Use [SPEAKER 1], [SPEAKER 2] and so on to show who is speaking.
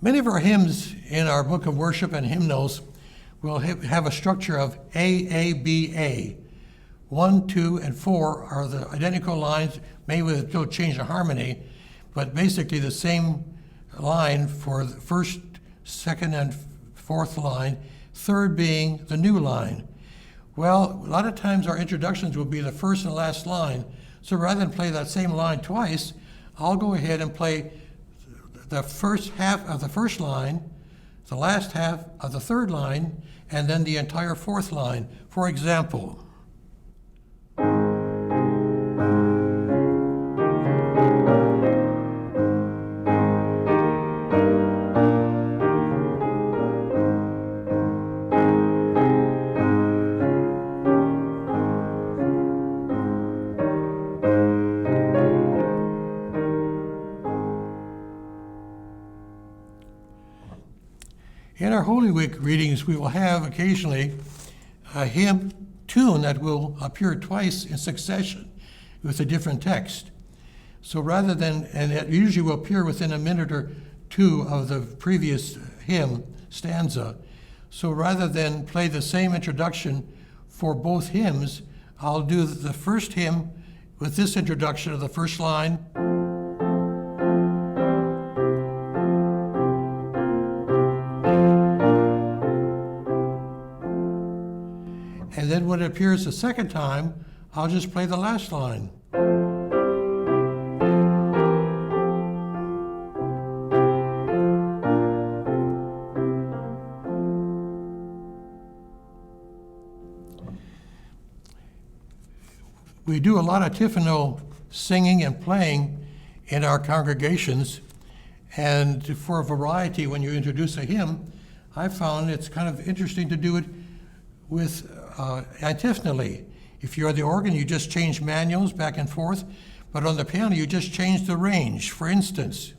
[SPEAKER 1] Many of our hymns in our book of worship and hymnals will have a structure of A-A-B-A. 1, 2, and 4 are the identical lines, maybe with a little change of harmony, but basically the same line for the first, second, and fourth line, third being the new line. Well, a lot of times our introductions will be the first and last line, so rather than play that same line twice, I'll go ahead and play the first half of the first line, the last half of the third line, and then the entire fourth line. For example, in our Holy Week readings, we will have occasionally a hymn tune that will appear twice in succession with a different text. So rather than, and it usually will appear within a minute or two of the previous hymn stanza. So rather than play the same introduction for both hymns, I'll do the first hymn with this introduction of the first line, and then when it appears the second time, I'll just play the last line. We do a lot of antiphonal singing and playing in our congregations, and for a variety, when you introduce a hymn, I found it's kind of interesting to do it with antiphonally. If you're the organ, you just change manuals back and forth, but on the piano, you just change the range. For instance,